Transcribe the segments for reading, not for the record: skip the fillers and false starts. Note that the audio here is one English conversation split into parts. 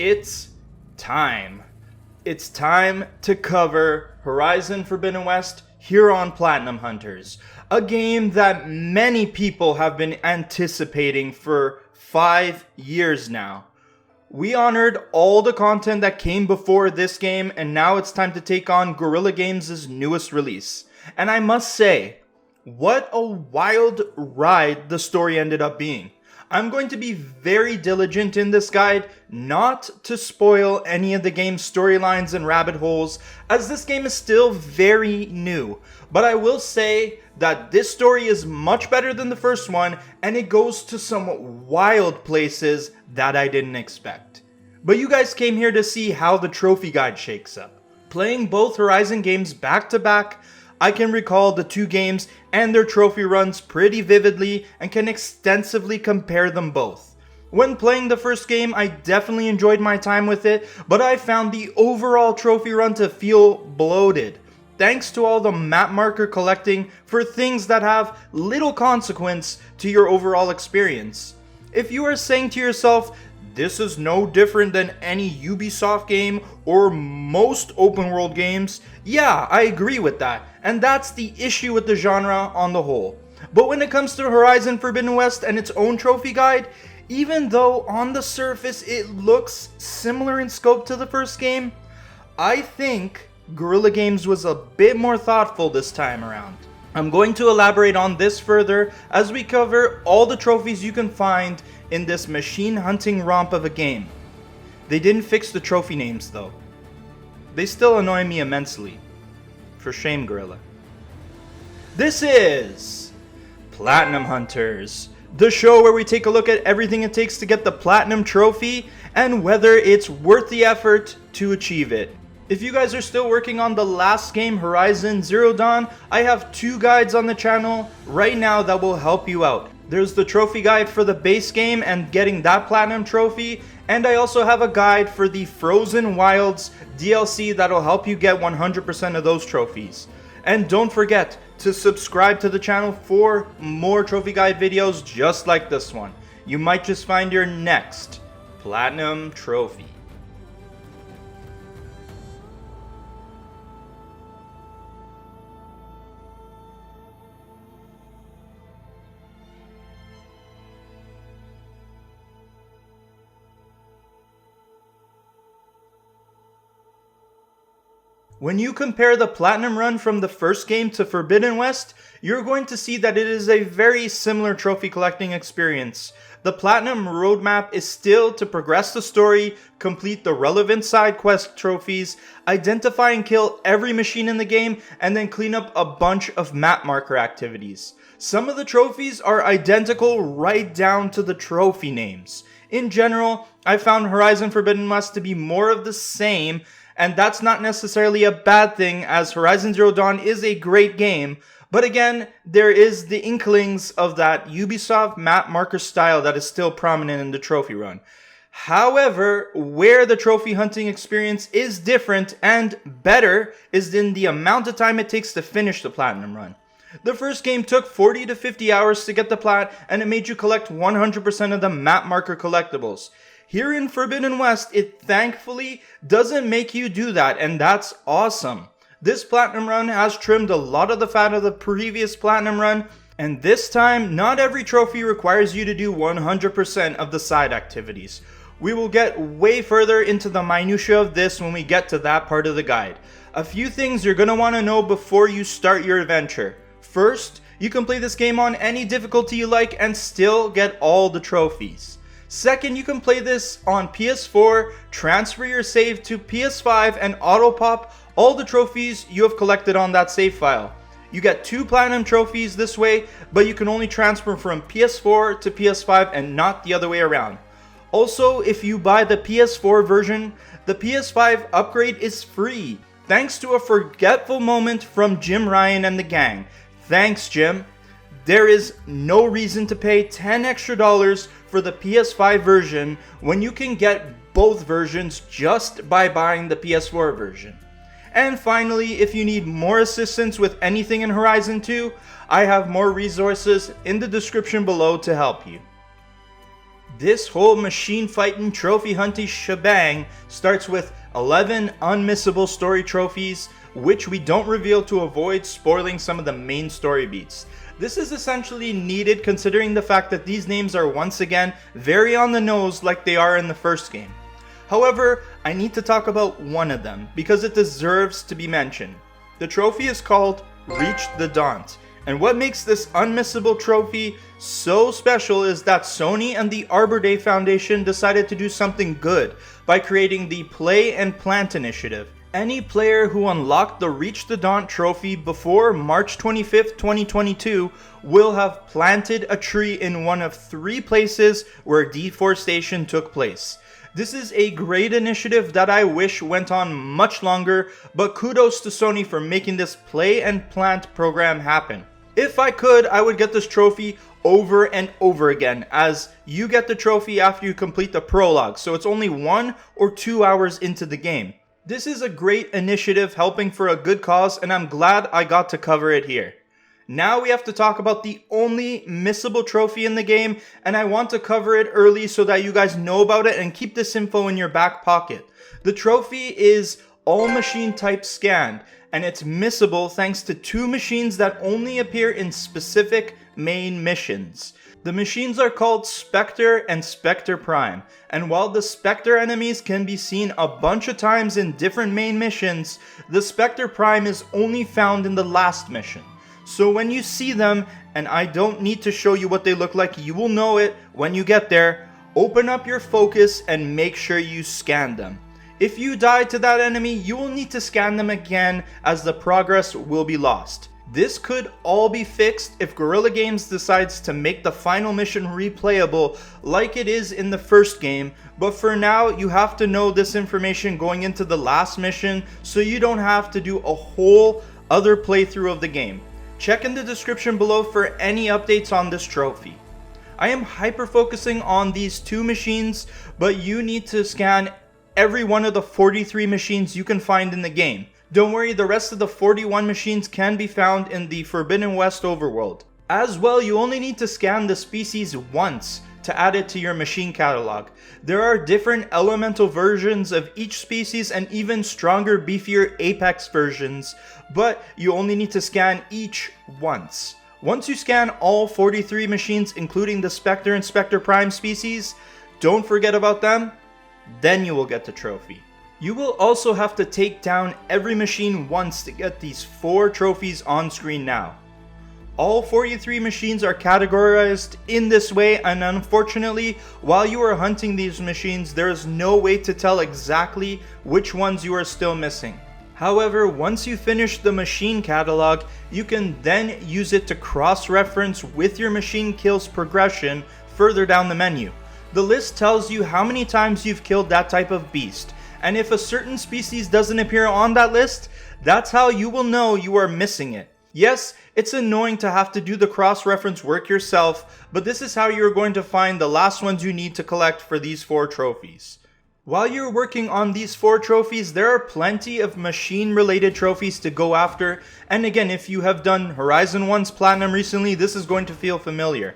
It's time. It's time to cover Horizon Forbidden West here on Platinum Hunters, a game that many people have been anticipating for 5 years now. We honored all the content that came before this game, and now it's time to take on Guerrilla Games' newest release. And I must say, what a wild ride the story ended up being. I'm going to be very diligent in this guide not to spoil any of the game's storylines and rabbit holes, as this game is still very new. But I will say that this story is much better than the first one, and it goes to some wild places that I didn't expect. But you guys came here to see how the trophy guide shakes up. Playing both Horizon games back to back, I can recall the two games and their trophy runs pretty vividly and can extensively compare them both. When playing the first game, I definitely enjoyed my time with it, but I found the overall trophy run to feel bloated, thanks to all the map marker collecting for things that have little consequence to your overall experience. If you are saying to yourself, this is no different than any Ubisoft game or most open world games, yeah, I agree with that, and that's the issue with the genre on the whole. But when it comes to Horizon Forbidden West and its own trophy guide, even though on the surface it looks similar in scope to the first game, I think Guerrilla Games was a bit more thoughtful this time around. I'm going to elaborate on this further as we cover all the trophies you can find in this machine hunting romp of a game. They didn't fix the trophy names though. They still annoy me immensely. For shame, Guerrilla. This is Platinum Hunters, the show where we take a look at everything it takes to get the Platinum Trophy and whether it's worth the effort to achieve it. If you guys are still working on the last game, Horizon Zero Dawn, I have 2 guides on the channel right now that will help you out. There's the trophy guide for the base game and getting that Platinum Trophy, and I also have a guide for the Frozen Wilds DLC that'll help you get 100% of those trophies. And don't forget to subscribe to the channel for more trophy guide videos just like this one. You might just find your next Platinum Trophy. When you compare the Platinum run from the first game to Forbidden West, you're going to see that it is a very similar trophy collecting experience. The Platinum roadmap is still to progress the story, complete the relevant side quest trophies, identify and kill every machine in the game, and then clean up a bunch of map marker activities. Some of the trophies are identical right down to the trophy names. In general, I found Horizon Forbidden West to be more of the same, and that's not necessarily a bad thing, as Horizon Zero Dawn is a great game, but again, there is the inklings of that Ubisoft map marker style that is still prominent in the trophy run. However, where the trophy hunting experience is different and better is in the amount of time it takes to finish the Platinum run. The first game took 40 to 50 hours to get the plat, and it made you collect 100% of the map marker collectibles. Here in Forbidden West, it thankfully doesn't make you do that, and that's awesome. This Platinum run has trimmed a lot of the fat of the previous Platinum run, and this time, not every trophy requires you to do 100% of the side activities. We will get way further into the minutiae of this when we get to that part of the guide. A few things you're going to want to know before you start your adventure. First, you can play this game on any difficulty you like and still get all the trophies. Second, you can play this on PS4, transfer your save to PS5, and auto-pop all the trophies you have collected on that save file. You get 2 Platinum trophies this way, but you can only transfer from PS4 to PS5 and not the other way around. Also, if you buy the PS4 version, the PS5 upgrade is free, thanks to a forgetful moment from Jim Ryan and the gang. Thanks, Jim. There is no reason to pay $10 extra for the PS5 version when you can get both versions just by buying the PS4 version. And finally, if you need more assistance with anything in Horizon 2, I have more resources in the description below to help you. This whole machine fighting trophy hunting shebang starts with 11 unmissable story trophies, which we don't reveal to avoid spoiling some of the main story beats. This is essentially needed considering the fact that these names are once again very on the nose like they are in the first game. However, I need to talk about one of them because it deserves to be mentioned. The trophy is called Reach the Daunt, and what makes this unmissable trophy so special is that Sony and the Arbor Day Foundation decided to do something good by creating the Play and Plant initiative. Any player who unlocked the Reach the Daunt trophy before March 25th, 2022 will have planted a tree in one of 3 places where deforestation took place. This is a great initiative that I wish went on much longer, but kudos to Sony for making this Play and Plant program happen. If I could, I would get this trophy over and over again, as you get the trophy after you complete the prologue, so it's only 1 or 2 hours into the game. This is a great initiative helping for a good cause, and I'm glad I got to cover it here. Now we have to talk about the only missable trophy in the game, and I want to cover it early so that you guys know about it and keep this info in your back pocket. The trophy is all machine type scanned, and it's missable thanks to 2 machines that only appear in specific main missions. The machines are called Specter and Specter Prime, and while the Specter enemies can be seen a bunch of times in different main missions, the Specter Prime is only found in the last mission. So when you see them, and I don't need to show you what they look like, you will know it when you get there, open up your focus and make sure you scan them. If you die to that enemy, you will need to scan them again as the progress will be lost. This could all be fixed if Guerrilla Games decides to make the final mission replayable like it is in the first game, but for now you have to know this information going into the last mission so you don't have to do a whole other playthrough of the game. Check in the description below for any updates on this trophy. I am hyper focusing on these 2 machines, but you need to scan every one of the 43 machines you can find in the game. Don't worry, the rest of the 41 machines can be found in the Forbidden West overworld. As well, you only need to scan the species once to add it to your machine catalog. There are different elemental versions of each species and even stronger, beefier apex versions, but you only need to scan each once. Once you scan all 43 machines, including the Specter and Specter Prime species, don't forget about them, then you will get the trophy. You will also have to take down every machine once to get these 4 trophies on screen now. All 43 machines are categorized in this way, and unfortunately, while you are hunting these machines, there is no way to tell exactly which ones you are still missing. However, once you finish the machine catalog, you can then use it to cross-reference with your machine kills progression further down the menu. The list tells you how many times you've killed that type of beast, and if a certain species doesn't appear on that list, that's how you will know you are missing it. Yes, it's annoying to have to do the cross-reference work yourself, but this is how you're going to find the last ones you need to collect for these 4 trophies. While you're working on these 4 trophies, there are plenty of machine-related trophies to go after, and again, if you have done Horizon 1's Platinum recently, this is going to feel familiar.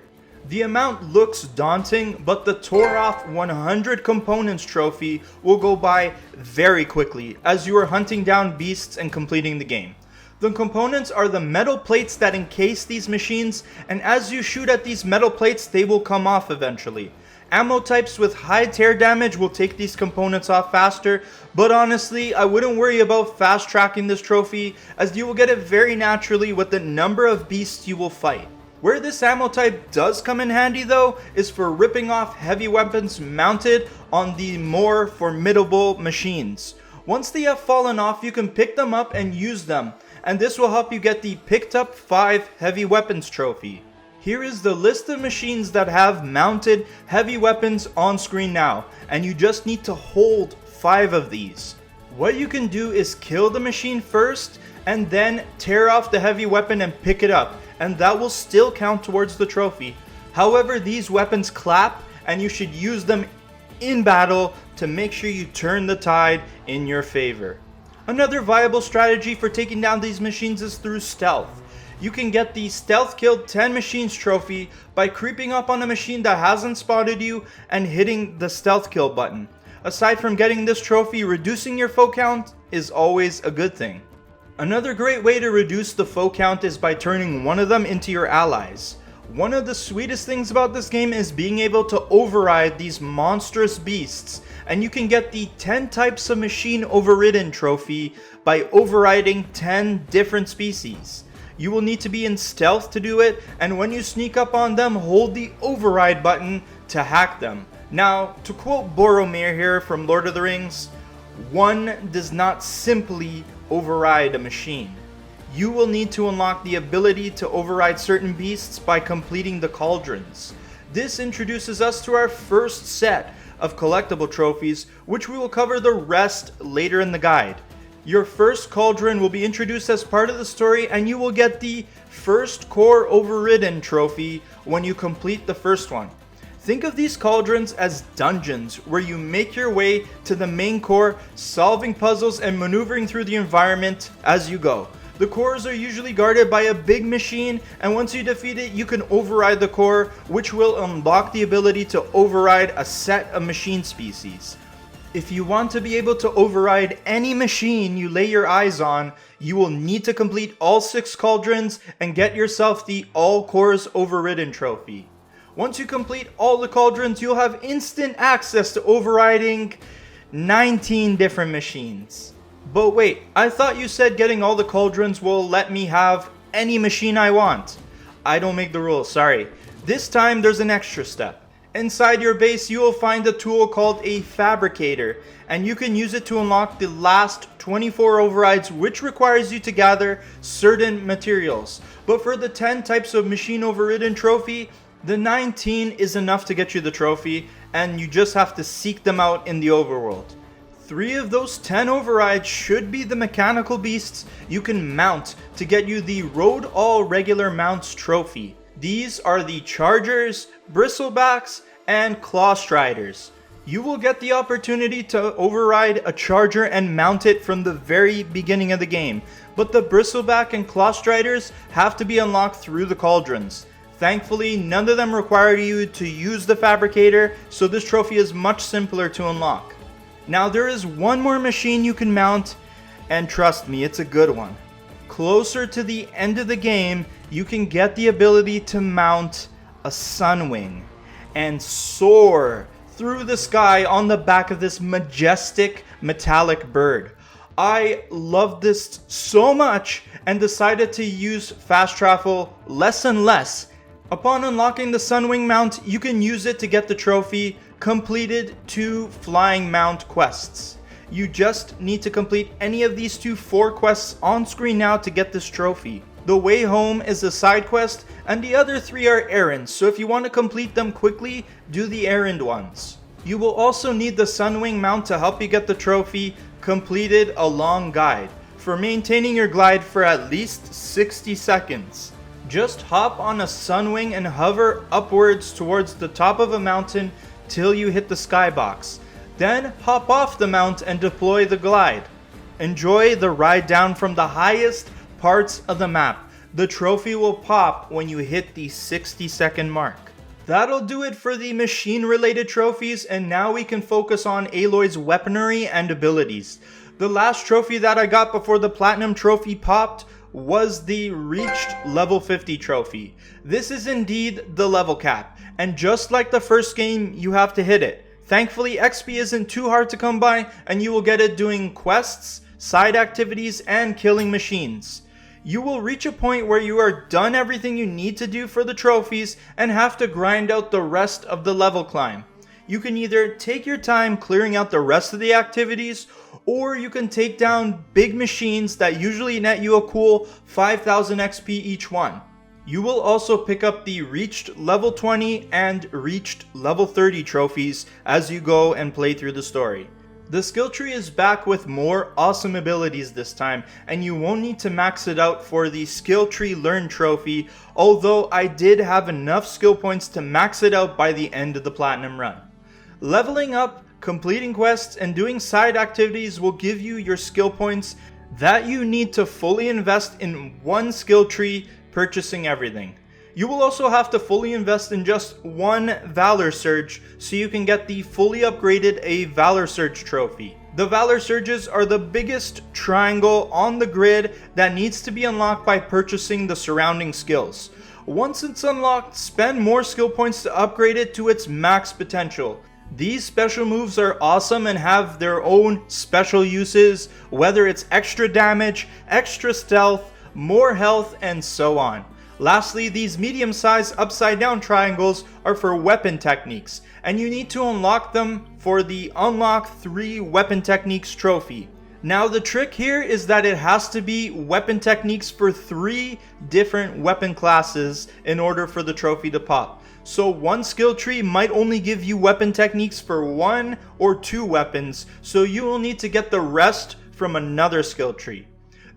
The amount looks daunting, but the Tore Off 100 Components trophy will go by very quickly as you are hunting down beasts and completing the game. The components are the metal plates that encase these machines, and as you shoot at these metal plates, they will come off eventually. Ammo types with high tear damage will take these components off faster, but honestly, I wouldn't worry about fast tracking this trophy as you will get it very naturally with the number of beasts you will fight. Where this ammo type does come in handy though is for ripping off heavy weapons mounted on the more formidable machines. Once they have fallen off, you can pick them up and use them, and this will help you get the Picked Up 5 Heavy Weapons trophy. Here is the list of machines that have mounted heavy weapons on screen now, and you just need to hold 5 of these. What you can do is kill the machine first, and then tear off the heavy weapon and pick it up, and that will still count towards the trophy. However, these weapons clap, and you should use them in battle to make sure you turn the tide in your favor. Another viable strategy for taking down these machines is through stealth. you can get the Stealth Killed 10 Machines trophy by creeping up on a machine that hasn't spotted you and hitting the Stealth Kill button. Aside from getting this trophy, reducing your foe count is always a good thing. Another great way to reduce the foe count is by turning one of them into your allies. One of the sweetest things about this game is being able to override these monstrous beasts, and you can get the 10 types of machine overridden trophy by overriding 10 different species. You will need to be in stealth to do it, and when you sneak up on them, hold the override button to hack them. Now, to quote Boromir here from Lord of the Rings, one does not simply override a machine. You will need to unlock the ability to override certain beasts by completing the cauldrons. This introduces us to our first set of collectible trophies, which we will cover the rest later in the guide. Your first cauldron will be introduced as part of the story, and you will get the first core overridden trophy when you complete the first one. Think of these cauldrons as dungeons where you make your way to the main core, solving puzzles and maneuvering through the environment as you go. The cores are usually guarded by a big machine, and once you defeat it, you can override the core, which will unlock the ability to override a set of machine species. If you want to be able to override any machine you lay your eyes on, you will need to complete all 6 cauldrons and get yourself the All Cores Overridden trophy. Once you complete all the cauldrons, you'll have instant access to overriding 19 different machines. But wait, I thought you said getting all the cauldrons will let me have any machine I want. I don't make the rules, sorry. This time there's an extra step. Inside your base, you will find a tool called a Fabricator, and you can use it to unlock the last 24 overrides, which requires you to gather certain materials. But for the 10 types of machine overridden trophy, the 19 is enough to get you the trophy, and you just have to seek them out in the overworld. 3 of those 10 overrides should be the mechanical beasts you can mount to get you the Road All Regular Mounts trophy. These are the Chargers, Bristlebacks, and Claw Striders. You will get the opportunity to override a Charger and mount it from the very beginning of the game, but the Bristleback and Claw Striders have to be unlocked through the cauldrons. Thankfully, none of them require you to use the Fabricator, so this trophy is much simpler to unlock. Now there is one more machine you can mount, and trust me, it's a good one. Closer to the end of the game, you can get the ability to mount a Sunwing and soar through the sky on the back of this majestic metallic bird. I loved this so much and decided to use fast travel less and less. Upon unlocking the Sunwing mount, you can use it to get the trophy completed 2 flying mount quests. You just need to complete any of these 4 quests on screen now to get this trophy. The Way Home is a side quest, and the other 3 are errands, so if you want to complete them quickly, do the errand ones. You will also need the Sunwing mount to help you get the trophy completed a long guide for maintaining your glide for at least 60 seconds. Just hop on a Sunwing and hover upwards towards the top of a mountain till you hit the skybox. Then hop off the mount and deploy the glide. Enjoy the ride down from the highest parts of the map. The trophy will pop when you hit the 60-second mark. That'll do it for the machine related trophies, and now we can focus on Aloy's weaponry and abilities. The last trophy that I got before the Platinum trophy popped was the Reached Level 50 trophy. This is indeed the level cap, and just like the first game, you have to hit it. Thankfully, XP isn't too hard to come by, and you will get it doing quests, side activities, and killing machines. You will reach a point where you are done everything you need to do for the trophies and have to grind out the rest of the level climb. You can either take your time clearing out the rest of the activities, or you can take down big machines that usually net you a cool 5,000 XP each one. You will also pick up the Reached Level 20 and Reached Level 30 trophies as you go and play through the story. The skill tree is back with more awesome abilities this time, and you won't need to max it out for the Skill Tree Learn trophy, although I did have enough skill points to max it out by the end of the Platinum run. Leveling up, completing quests, and doing side activities will give you your skill points that you need to fully invest in one skill tree purchasing everything. You will also have to fully invest in just one Valor Surge so you can get the fully upgraded A Valor Surge trophy. The Valor Surges are the biggest triangle on the grid that needs to be unlocked by purchasing the surrounding skills. Once it's unlocked, spend more skill points to upgrade it to its max potential. These special moves are awesome and have their own special uses, whether it's extra damage, extra stealth, more health, and so on. Lastly, these medium-sized upside down triangles are for weapon techniques, and you need to unlock them for the Unlock 3 Weapon Techniques trophy. Now the trick here is that it has to be weapon techniques for 3 different weapon classes in order for the trophy to pop. So one skill tree might only give you weapon techniques for 1 or 2 weapons, so you will need to get the rest from another skill tree.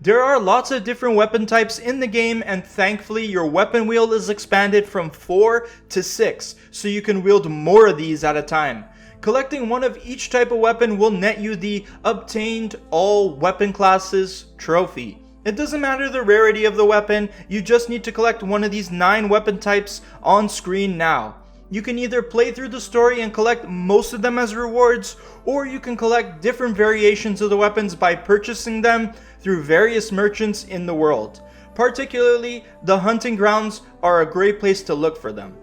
There are lots of different weapon types in the game, and thankfully your weapon wheel is expanded from 4 to 6, so you can wield more of these at a time. Collecting one of each type of weapon will net you the Obtained All Weapon Classes trophy. It doesn't matter the rarity of the weapon, you just need to collect one of these 9 weapon types on screen now. You can either play through the story and collect most of them as rewards, or you can collect different variations of the weapons by purchasing them through various merchants in the world. Particularly, the hunting grounds are a great place to look for them.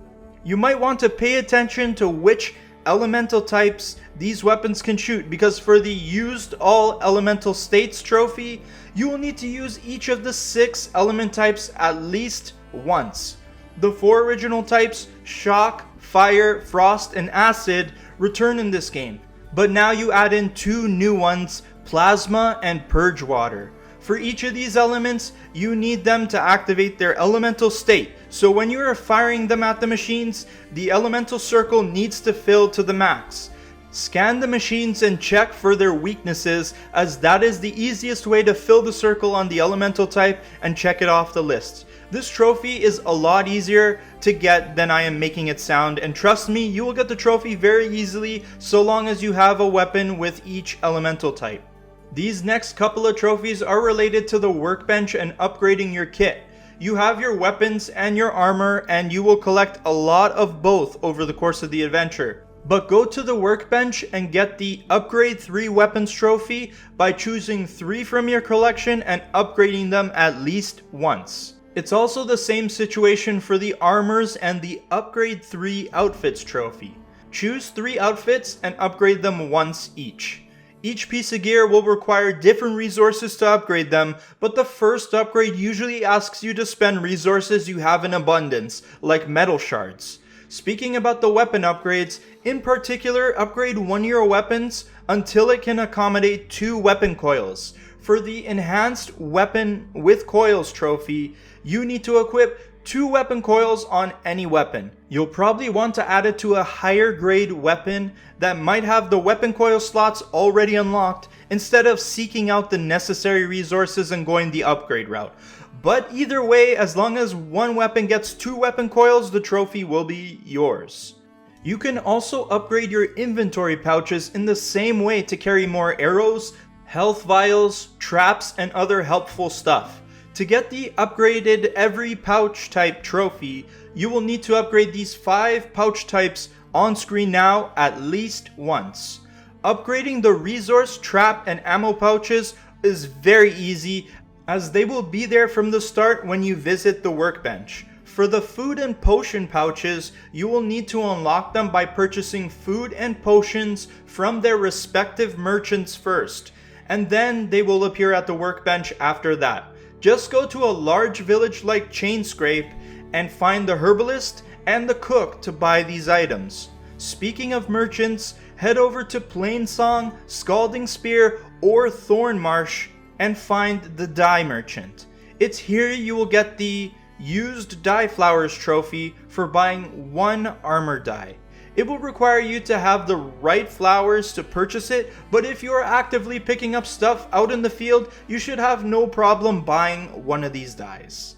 You might want to pay attention to which elemental types these weapons can shoot, because for the Used All Elemental States trophy, you will need to use each of the 6 element types at least once. The 4 original types, Shock, Fire, Frost, and Acid, return in this game, but now you add in 2 new ones, Plasma and Purge Water. For each of these elements, you need them to activate their elemental state, so when you are firing them at the machines, the elemental circle needs to fill to the max. Scan the machines and check for their weaknesses, as that is the easiest way to fill the circle on the elemental type and check it off the list. This trophy is a lot easier to get than I am making it sound, and trust me, you will get the trophy very easily so long as you have a weapon with each elemental type. These next couple of trophies are related to the workbench and upgrading your kit. You have your weapons and your armor, and you will collect a lot of both over the course of the adventure. But go to the workbench and get the Upgrade 3 Weapons trophy by choosing 3 from your collection and upgrading them at least once. It's also the same situation for the armors and the Upgrade 3 Outfits trophy. Choose 3 outfits and upgrade them once each. Each piece of gear will require different resources to upgrade them, but the first upgrade usually asks you to spend resources you have in abundance, like metal shards. Speaking about the weapon upgrades, in particular, upgrade 1 of your weapons until it can accommodate 2 weapon coils. For the Enhanced Weapon with Coils trophy, you need to equip 2 weapon coils on any weapon. You'll probably want to add it to a higher grade weapon that might have the weapon coil slots already unlocked, instead of seeking out the necessary resources and going the upgrade route. But either way, as long as one weapon gets 2 weapon coils, the trophy will be yours. You can also upgrade your inventory pouches in the same way to carry more arrows, health vials, traps, and other helpful stuff. To get the upgraded every pouch type trophy, you will need to upgrade these 5 pouch types on screen now at least once. Upgrading the resource, trap, and ammo pouches is very easy, as they will be there from the start when you visit the workbench. For the food and potion pouches, you will need to unlock them by purchasing food and potions from their respective merchants first, and then they will appear at the workbench after that. Just go to a large village like Chainscrape and find the herbalist and the cook to buy these items. Speaking of merchants, head over to Plainsong, Scalding Spear, or Thornmarsh and find the dye merchant. It's here you will get the Used Dye Flowers trophy for buying 1 armor dye. It will require you to have the right flowers to purchase it, but if you are actively picking up stuff out in the field, you should have no problem buying one of these dyes.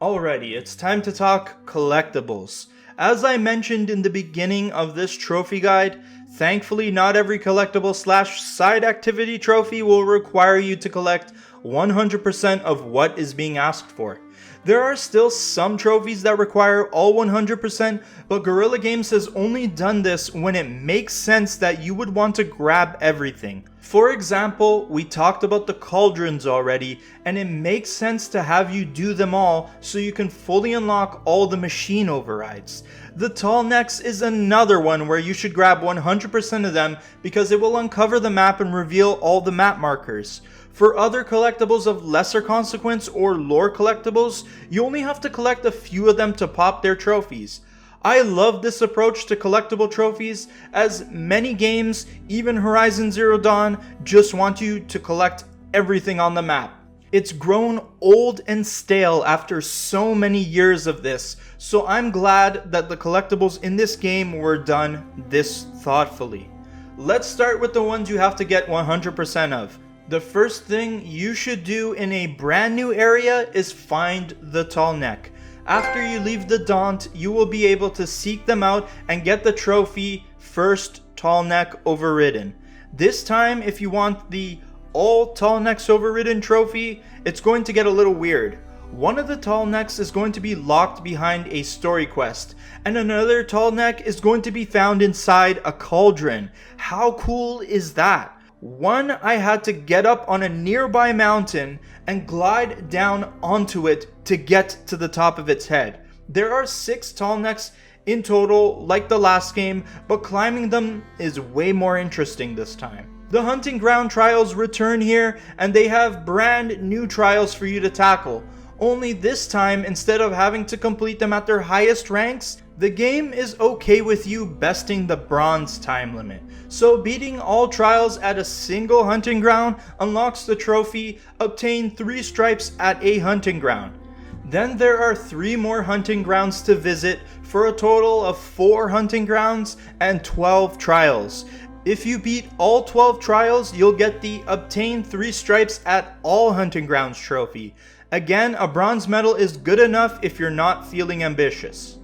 Alrighty, it's time to talk collectibles. As I mentioned in the beginning of this trophy guide, thankfully not every collectible / side activity trophy will require you to collect 100% of what is being asked for. There are still some trophies that require all 100%, but Guerrilla Games has only done this when it makes sense that you would want to grab everything. For example, we talked about the cauldrons already, and it makes sense to have you do them all so you can fully unlock all the machine overrides. The Tallnecks is another one where you should grab 100% of them because it will uncover the map and reveal all the map markers. For other collectibles of lesser consequence or lore collectibles, you only have to collect a few of them to pop their trophies. I love this approach to collectible trophies, as many games, even Horizon Zero Dawn, just want you to collect everything on the map. It's grown old and stale after so many years of this, so I'm glad that the collectibles in this game were done this thoughtfully. Let's start with the ones you have to get 100% of. The first thing you should do in a brand new area is find the Tallneck. After you leave the Daunt, you will be able to seek them out and get the trophy First Tallneck Overridden. This time, if you want the All Tallnecks Overridden trophy, it's going to get a little weird. One of the Tallnecks is going to be locked behind a story quest, and another Tallneck is going to be found inside a cauldron. How cool is that? One, I had to get up on a nearby mountain and glide down onto it to get to the top of its head. There are 6 Tallnecks in total, like the last game, but climbing them is way more interesting this time. The hunting ground trials return here, and they have brand new trials for you to tackle. Only this time, instead of having to complete them at their highest ranks, the game is okay with you besting the bronze time limit. So beating all trials at a single hunting ground unlocks the trophy, obtain 3 stripes at a hunting ground. Then there are 3 more hunting grounds to visit for a total of 4 hunting grounds and 12 trials. If you beat all 12 trials, you'll get the obtain 3 stripes at all hunting grounds trophy. Again, a bronze medal is good enough if you're not feeling ambitious.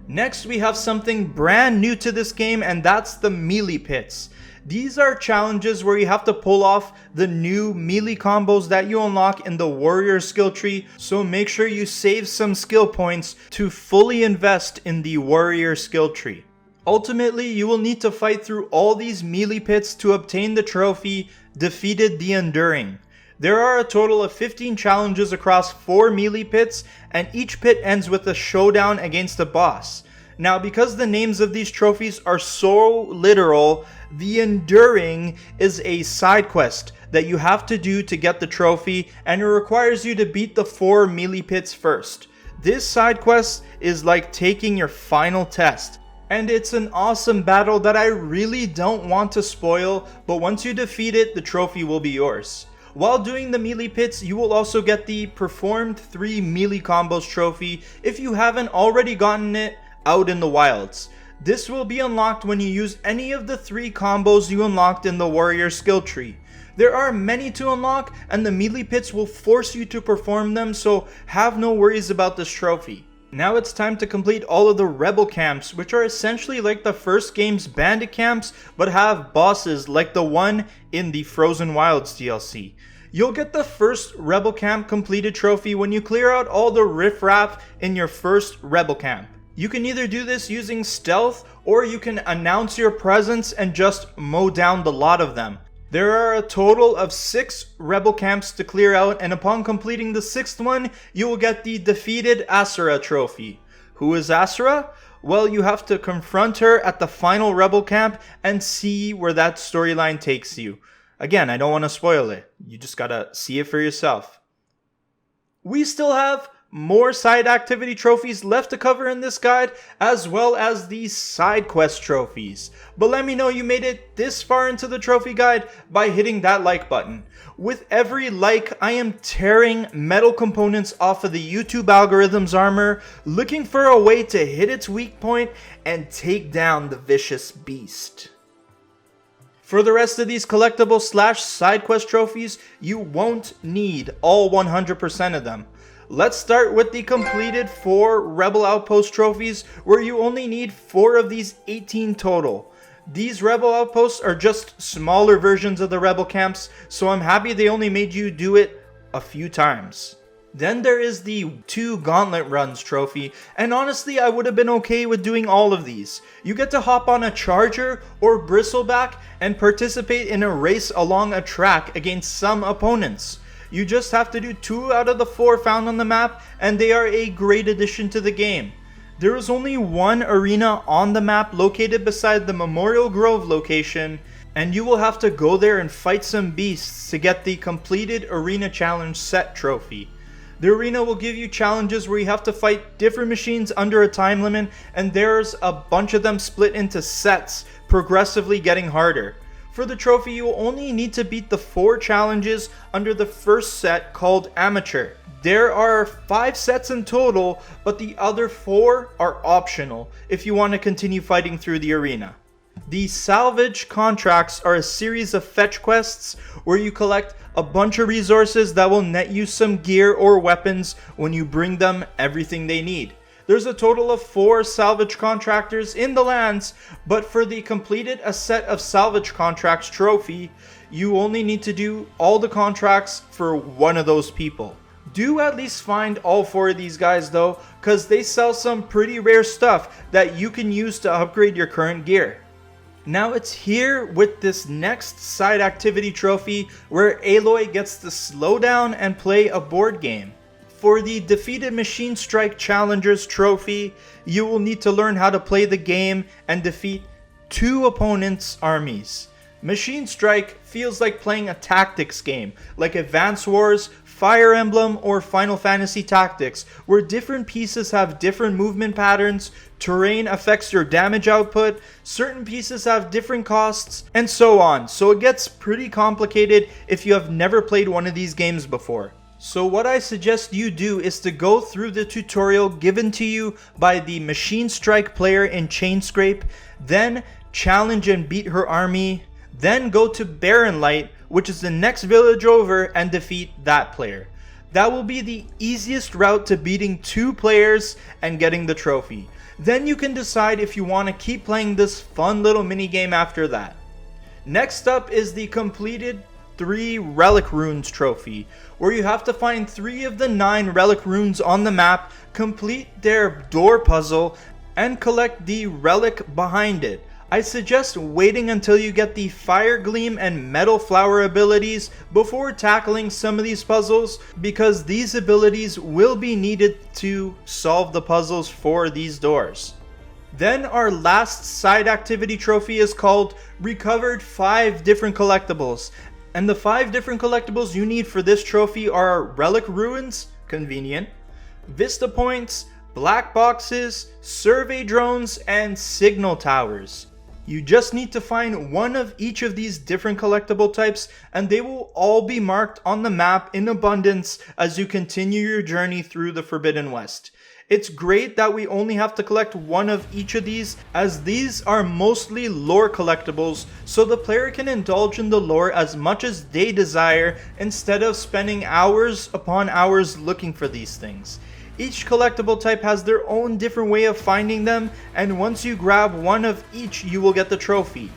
Next, we have something brand new to this game, and that's the melee pits. These are challenges where you have to pull off the new melee combos that you unlock in the warrior skill tree, so make sure you save some skill points to fully invest in the warrior skill tree. Ultimately, you will need to fight through all these melee pits to obtain the trophy, Defeated the Enduring. There are a total of 15 challenges across 4 melee pits, and each pit ends with a showdown against a boss. Now, because the names of these trophies are so literal, the Enduring is a side quest that you have to do to get the trophy, and it requires you to beat the 4 melee pits first. This side quest is like taking your final test, and it's an awesome battle that I really don't want to spoil, but once you defeat it, the trophy will be yours. While doing the melee pits, you will also get the Performed 3 Melee Combos trophy if you haven't already gotten it out in the wilds. This will be unlocked when you use any of the 3 combos you unlocked in the warrior skill tree. There are many to unlock, and the melee pits will force you to perform them, so have no worries about this trophy. Now it's time to complete all of the rebel camps, which are essentially like the first game's bandit camps, but have bosses like the one in the Frozen Wilds DLC. You'll get the first rebel camp completed trophy when you clear out all the riffraff in your first rebel camp. You can either do this using stealth, or you can announce your presence and just mow down the lot of them. There are a total of 6 rebel camps to clear out, and upon completing the 6th one, you will get the Defeated Asura trophy. Who is Asura? Well, you have to confront her at the final rebel camp and see where that storyline takes you. Again, I don't want to spoil it. You just gotta see it for yourself. We still have more side activity trophies left to cover in this guide, as well as these side quest trophies. But let me know you made it this far into the trophy guide by hitting that like button. With every like, I am tearing metal components off of the YouTube algorithm's armor, looking for a way to hit its weak point and take down the vicious beast. For the rest of these collectible / side quest trophies, you won't need all 100% of them. Let's start with the completed 4 Rebel Outpost trophies, where you only need 4 of these 18 total. These Rebel Outposts are just smaller versions of the Rebel camps, so I'm happy they only made you do it a few times. Then there is the 2 Gauntlet runs trophy, and honestly I would have been okay with doing all of these. You get to hop on a charger or bristleback and participate in a race along a track against some opponents. You just have to do 2 out of the 4 found on the map, and they are a great addition to the game. There is only one arena on the map located beside the Memorial Grove location, and you will have to go there and fight some beasts to get the completed Arena Challenge set trophy. The arena will give you challenges where you have to fight different machines under a time limit, and there's a bunch of them split into sets, progressively getting harder. For the trophy, you will only need to beat the 4 challenges under the first set called Amateur. There are 5 sets in total, but the other 4 are optional if you want to continue fighting through the arena. The Salvage contracts are a series of fetch quests where you collect a bunch of resources that will net you some gear or weapons when you bring them everything they need. There's a total of 4 salvage contractors in the lands, but for the completed a set of salvage contracts trophy, you only need to do all the contracts for one of those people. Do at least find all 4 of these guys though, cause they sell some pretty rare stuff that you can use to upgrade your current gear. Now it's here with this next side activity trophy where Aloy gets to slow down and play a board game. For the Defeated Machine Strike Challengers trophy, you will need to learn how to play the game and defeat 2 opponents' armies. Machine Strike feels like playing a tactics game, like Advance Wars, Fire Emblem, or Final Fantasy Tactics, where different pieces have different movement patterns, terrain affects your damage output, certain pieces have different costs, and so on. So it gets pretty complicated if you have never played one of these games before. So what I suggest you do is to go through the tutorial given to you by the Machine Strike player in Chain Scrape, then challenge and beat her army, then go to Barren Light, which is the next village over, and defeat that player. That will be the easiest route to beating 2 players and getting the trophy. Then you can decide if you want to keep playing this fun little mini game after that. Next up is the completed 3 Relic Runes trophy, where you have to find 3 of the 9 Relic Runes on the map, complete their door puzzle, and collect the relic behind it. I suggest waiting until you get the Fire Gleam and Metal Flower abilities before tackling some of these puzzles, because these abilities will be needed to solve the puzzles for these doors. Then our last side activity trophy is called Recovered 5 Different Collectibles, and the 5 different collectibles you need for this trophy are Relic Ruins, convenient, Vista Points, Black Boxes, Survey Drones, and Signal Towers. You just need to find one of each of these different collectible types, and they will all be marked on the map in abundance as you continue your journey through the Forbidden West. It's great that we only have to collect one of each of these, as these are mostly lore collectibles, so the player can indulge in the lore as much as they desire instead of spending hours upon hours looking for these things. Each collectible type has their own different way of finding them, and once you grab one of each, you will get the trophy.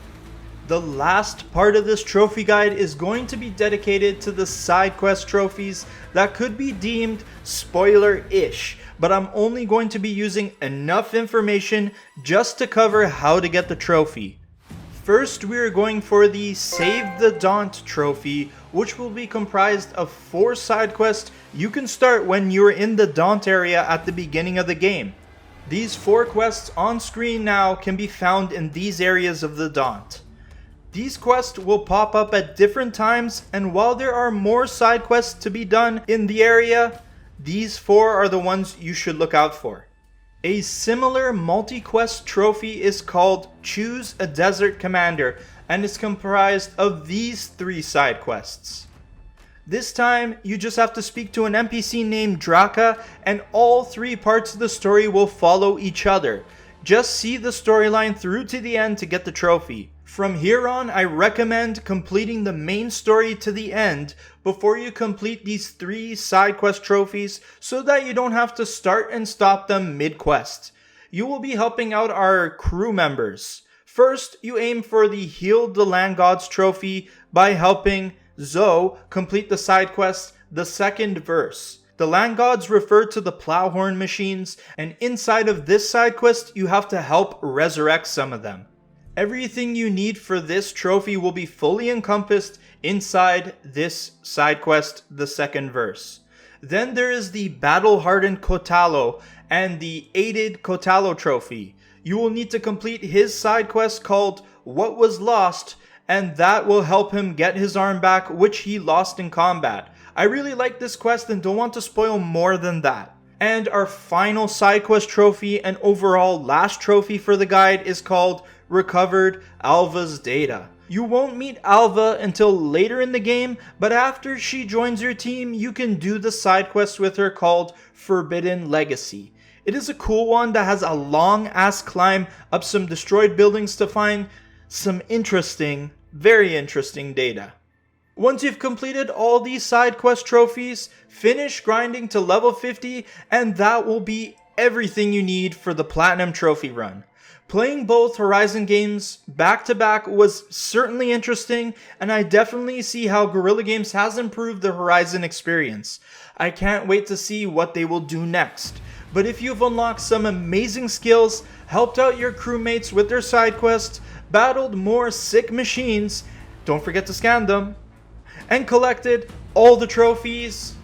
The last part of this trophy guide is going to be dedicated to the side quest trophies that could be deemed spoiler-ish, but I'm only going to be using enough information just to cover how to get the trophy. First, we are going for the Save the Daunt trophy, which will be comprised of 4 side quests you can start when you are in the Daunt area at the beginning of the game. These 4 quests on screen now can be found in these areas of the Daunt. These quests will pop up at different times, and while there are more side quests to be done in the area, these 4 are the ones you should look out for. A similar multi-quest trophy is called Choose a Desert Commander, and is comprised of these 3 side quests. This time, you just have to speak to an NPC named Draka, and all 3 parts of the story will follow each other. Just see the storyline through to the end to get the trophy. From here on, I recommend completing the main story to the end before you complete these 3 side quest trophies, so that you don't have to start and stop them mid-quest. You will be helping out our crew members. First, you aim for the Heal the Land Gods trophy by helping Zoe complete the side quest, The Second Verse. The land gods refer to the plowhorn machines, and inside of this side quest, you have to help resurrect some of them. Everything you need for this trophy will be fully encompassed inside this side quest, the second verse. Then there is the battle-hardened Kotalo and the aided Kotalo trophy. You will need to complete his side quest called What Was Lost, and that will help him get his arm back, which he lost in combat. I really like this quest and don't want to spoil more than that. And our final side quest trophy and overall last trophy for the guide is called Recovered Alva's Data. You won't meet Alva until later in the game, but after she joins your team, you can do the side quest with her called Forbidden Legacy. It is a cool one that has a long ass climb up some destroyed buildings to find some interesting, very interesting data. Once you've completed all these side quest trophies, finish grinding to level 50 and that will be everything you need for the Platinum Trophy run. Playing both Horizon games back to back was certainly interesting, and I definitely see how Guerrilla Games has improved the Horizon experience. I can't wait to see what they will do next. But if you've unlocked some amazing skills, helped out your crewmates with their side quests, battled more sick machines, don't forget to scan them, and collected all the trophies,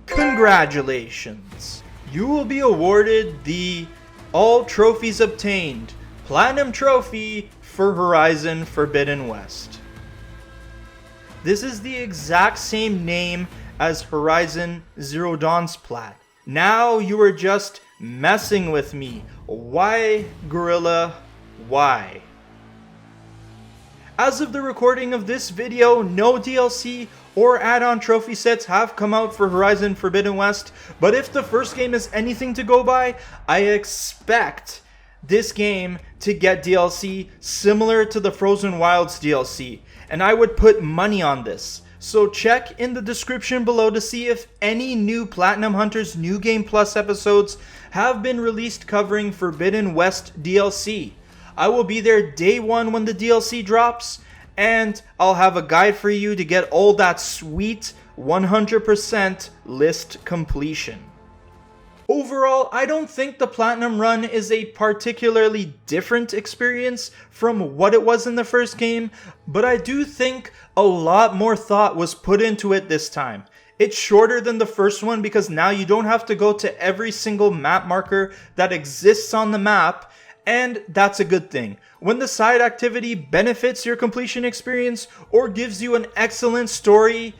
congratulations! You will be awarded the All Trophies Obtained Platinum Trophy for Horizon Forbidden West. This is the exact same name as Horizon Zero Dawn's plat. Now you are just messing with me. Why, Guerrilla? Why? As of the recording of this video, no DLC or add-on trophy sets have come out for Horizon Forbidden West, but if the first game is anything to go by, I expect this game to get DLC similar to the Frozen Wilds DLC, and I would put money on this. So check in the description below to see if any new Platinum Hunters New Game Plus episodes have been released covering Forbidden West DLC. I will be there day one when the DLC drops, and I'll have a guide for you to get all that sweet 100% list completion. Overall, I don't think the Platinum Run is a particularly different experience from what it was in the first game, but I do think a lot more thought was put into it this time. It's shorter than the first one because now you don't have to go to every single map marker that exists on the map, and that's a good thing. When the side activity benefits your completion experience or gives you an excellent story,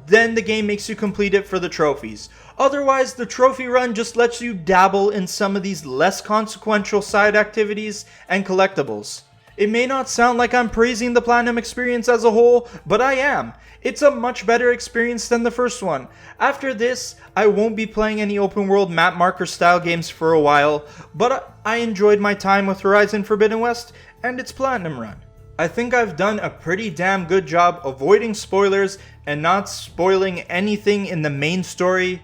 then the game makes you complete it for the trophies. Otherwise, the trophy run just lets you dabble in some of these less consequential side activities and collectibles. It may not sound like I'm praising the Platinum experience as a whole, but I am. It's a much better experience than the first one. After this, I won't be playing any open world map marker style games for a while, but I enjoyed my time with Horizon Forbidden West and its Platinum run. I think I've done a pretty damn good job avoiding spoilers and not spoiling anything in the main story,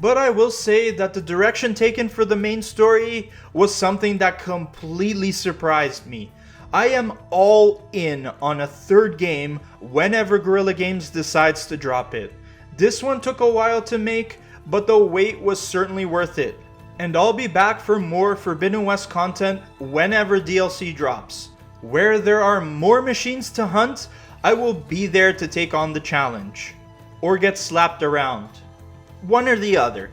but I will say that the direction taken for the main story was something that completely surprised me. I am all in on a third game whenever Guerrilla Games decides to drop it. This one took a while to make, but the wait was certainly worth it. And I'll be back for more Forbidden West content whenever DLC drops. Where there are more machines to hunt, I will be there to take on the challenge. Or get slapped around. One or the other.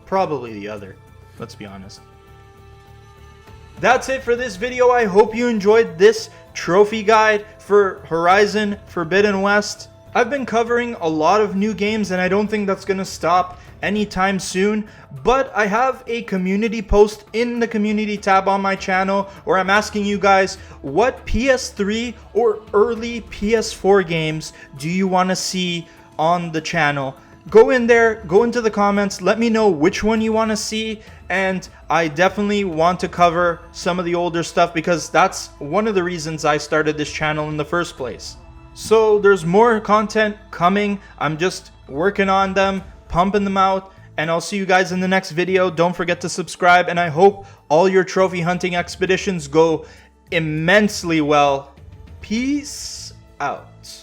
Probably the other, let's be honest. That's it for this video. I hope you enjoyed this trophy guide for Horizon Forbidden West. I've been covering a lot of new games and I don't think that's going to stop anytime soon, but I have a community post in the community tab on my channel where I'm asking you guys what PS3 or early PS4 games do you want to see on the channel. Go in there, go into the comments, let me know which one you want to see, and I definitely want to cover some of the older stuff because that's one of the reasons I started this channel in the first place. So there's more content coming, I'm just working on them, pumping them out, and I'll see you guys in the next video. Don't forget to subscribe, and I hope all your trophy hunting expeditions go immensely well. Peace out.